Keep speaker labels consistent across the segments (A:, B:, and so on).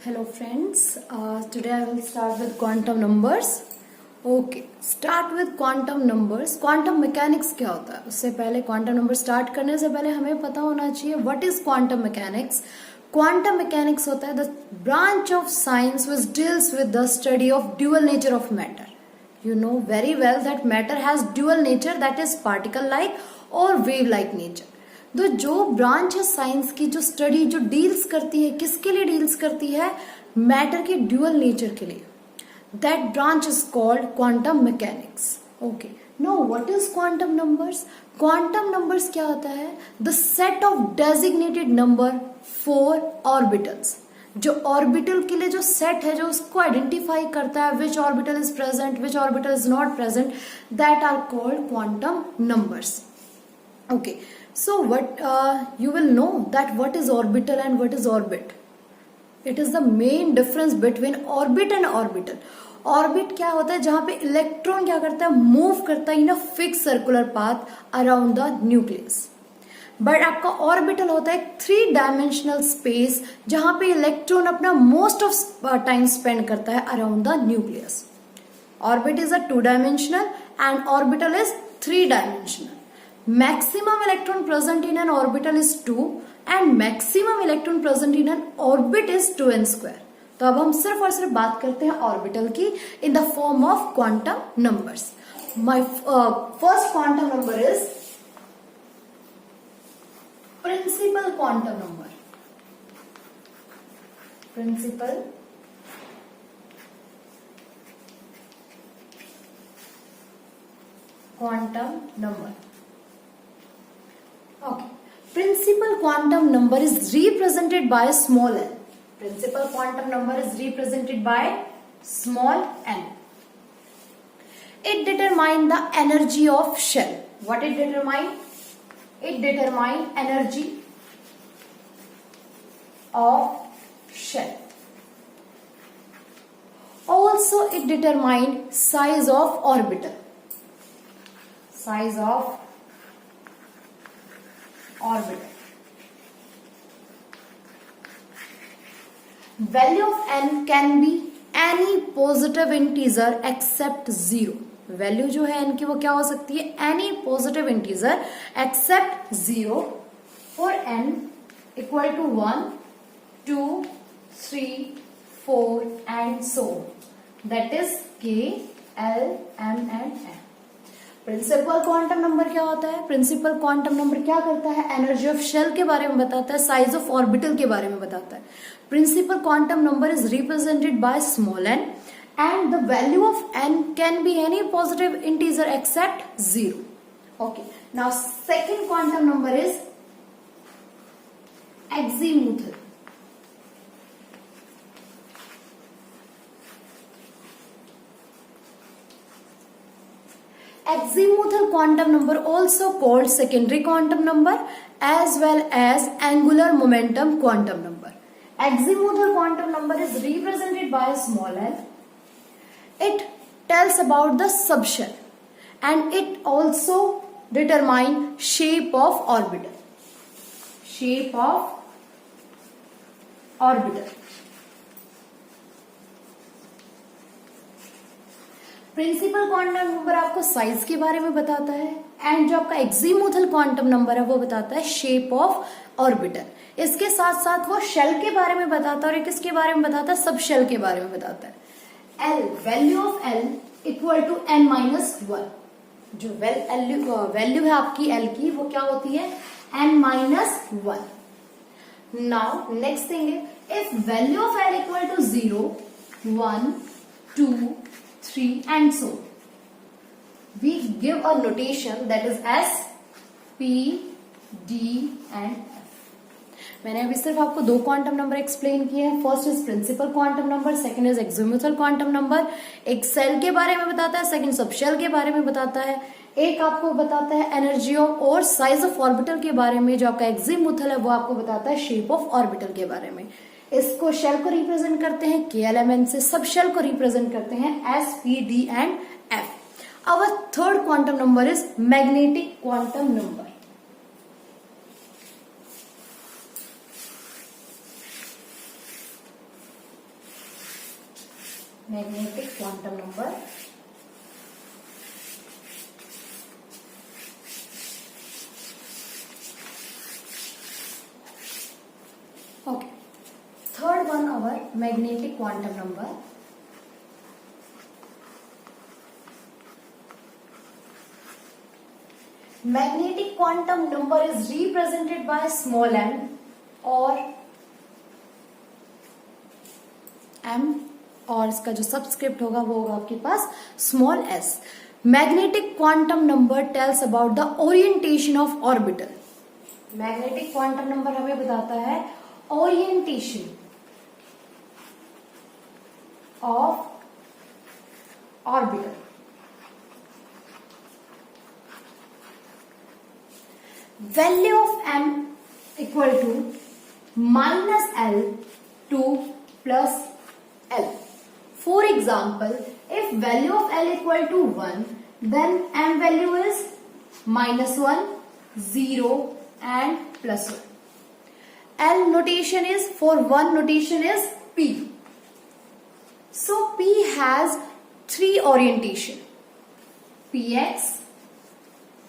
A: Hello friends, today I will start with quantum numbers. Okay, start with quantum numbers. Quantum mechanics क्या होता है? उससे पहले quantum number start करने से पहले हमें पता होना चाहिए what is quantum mechanics. Quantum mechanics होता है the branch of science which deals with the study of dual nature of matter. You know very well that matter has dual nature, that is particle like or wave like nature. तो जो branch है science की, जो study जो deals करती है, किसके लिए डील्स करती है? मैटर के ड्यूअल नेचर के लिए. That branch is called quantum mechanics. Okay, know what is quantum numbers? Quantum numbers क्या होता है? The set of designated number for orbitals. जो ऑर्बिटल के लिए जो सेट है, जो उसको आइडेंटिफाई करता है which orbital is present, which orbital is not present, that are called quantum numbers. Okay, so what you will know that what is orbital and what is orbit. It is the main difference between orbit and orbital. Orbit क्या होता है? जहां पे electron क्या करता है? Move करता है in a fix circular path around the nucleus. But आपका ऑर्बिटल होता है एक 3 डायमेंशनल स्पेस जहां पे इलेक्ट्रॉन अपना मोस्ट ऑफ टाइम स्पेंड करता है around the nucleus. Orbit is a 2 dimensional and orbital is 3 dimensional. Maximum electron present in an orbital is 2 and maximum electron present in an orbit is 2n square. तो अब हम सिर्फ और सिर्फ बात करते हैं ऑर्बिटल की in the form of quantum numbers. My first quantum number is principal quantum number. Principal quantum number. Okay. Principal quantum number is represented by small n. Principal quantum number is represented by small n. It determines the energy of shell. What it determines? It determines energy of shell. Also, it determines size of orbital. Size of orbital. Value of n can be any positive integer except 0. Value जो है n की वो क्या हो सकती है? any positive integer except 0 for n equal to 1, 2, 3, 4 and so on. That is k, l, m and n. Principal quantum number क्या होता है? प्रिंसिपल क्वांटम नंबर क्या करता है? एनर्जी ऑफ शेल के बारे में बताता है, साइज ऑफ ऑर्बिटल के बारे में बताता है. Principal quantum number is represented by small n and the value of n can be any positive integer except 0. Okay, now second quantum number is azimuthal. Azimuthal quantum number, also called secondary quantum number as well as angular momentum quantum number. Azimuthal quantum number is represented by a small n. It tells about the subshell and it also determines shape of orbital. Shape of orbital. Principal quantum number आपको size के बारे में बताता है and जो आपका एक्जीमुथल quantum number है वो बताता है शेप ऑफ ऑर्बिटल. इसके साथ साथ वो शेल के बारे में बताता है और किसके बारे में बताता है? सब शेल के बारे में बताता है. L, value of L equal to n minus 1. जो वैल्यू है आपकी एल की वो क्या होती है? n minus 1. Now next thing है, if value of L equal to 0, 1, 2, 3 and so we give a notation that is S, P, D and F. मैंने अभी सिर्फ आपको 2 क्वांटम नंबर एक्सप्लेन किए हैं. First is principal quantum number, second is azimuthal quantum number. एक cell के बारे में बताता है, सेकंड सब शेल के बारे में बताता है. एक आपको बताता है एनर्जी ऑफ और साइज ऑफ ऑर्बिटल के बारे में. जो आपका एक्जीमुथल है वो आपको बताता है शेप ऑफ ऑर्बिटल के बारे में. इसको शेल को रिप्रेजेंट करते हैं KLMN से, सब शेल को रिप्रेजेंट करते हैं S, P, D and F. Our third quantum number is magnetic quantum number. Magnetic quantum number. Okay. Third one, our magnetic quantum number. Magnetic quantum number is represented by small m or m, और इसका जो subscript होगा वो होगा आपके पास small s. Magnetic quantum number tells about the orientation of orbital. Magnetic quantum number हमें बताता है orientation of orbital. Value of m equal to minus L to plus L. For example, if value of L equal to 1, then m value is minus 1, 0 and plus 1. L notation is, for 1 notation is P. So P has 3 orientation: Px,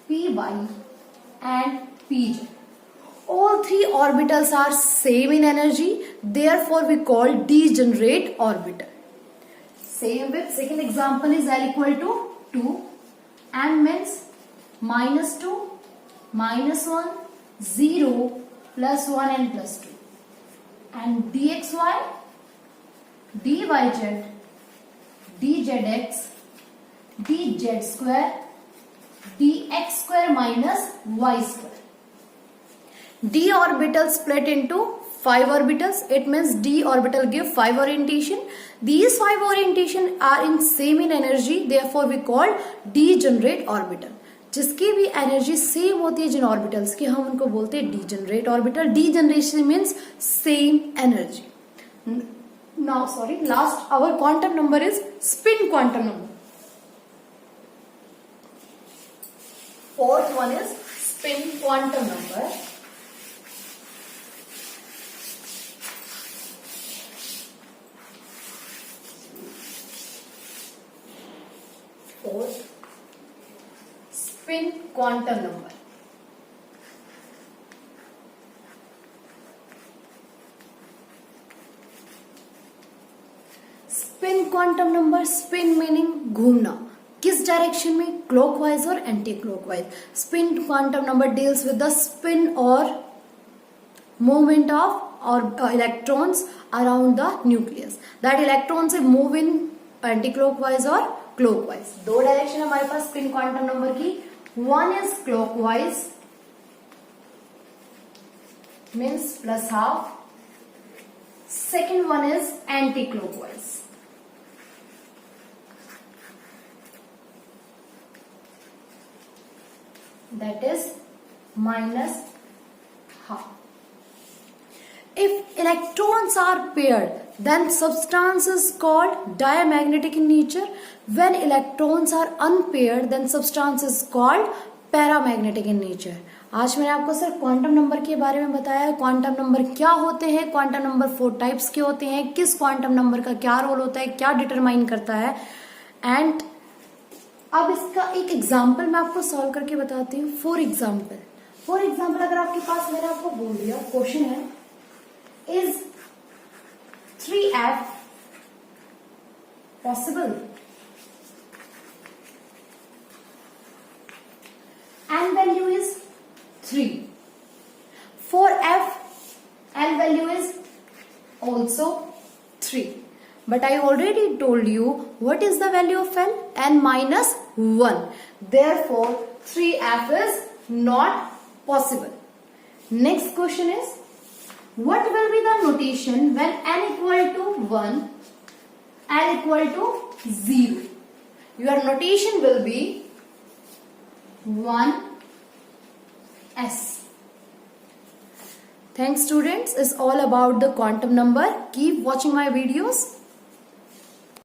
A: Py and Pz. All 3 orbitals are same in energy, therefore we call degenerate orbital. Same with second example is L equal to 2, m means minus 2, minus 1, 0, plus 1 and plus 2. And dxy, dyz, dzx, dz square, dx square minus y square. D orbital split into 5 orbitals. It means D orbital give 5 orientation. These 5 orientation are in same in energy, therefore we call degenerate orbital. जिसकी भी energy same होती है जिन orbitals की, हम उनको बोलते हैं degenerate orbital. Degeneration means same energy. Now sorry, last hour quantum number is spin quantum number. Fourth one is spin quantum number. Fourth, spin quantum number. Spin quantum number, spin meaning घूमना. किस direction में? Clockwise और anti clockwise. Spin quantum number deals with the spin और movement of और electrons around the nucleus. That electrons move in anti clockwise और clockwise. 2 direction हमारे पास spin quantum number की. One is clockwise means plus half. Second one is anti clockwise. That is minus half. If electrons are paired, then substance is called diamagnetic in nature. When electrons are unpaired, then substance is called paramagnetic in nature. आज मैंने आपको सिर्फ quantum number के बारे में बताया. Quantum number क्या होते हैं, क्वांटम नंबर 4 टाइप्स के होते हैं, किस क्वांटम नंबर का क्या रोल होता है, क्या डिटरमाइन करता है. एंड अब इसका एक एग्जाम्पल मैं आपको सॉल्व करके बताती हूँ. फॉर एग्जाम्पल अगर आपके पास, मैंने आपको बोल दिया क्वेश्चन है, is 3f possible? n value is 3. For f, n value is also 3. But I already told you what is the value of n? N minus 1. Therefore, 3f is not possible. Next question is, what will be the notation when n equal to 1, n equal to 0? Your notation will be 1s. Thanks students, is all about the quantum number. Keep watching my videos.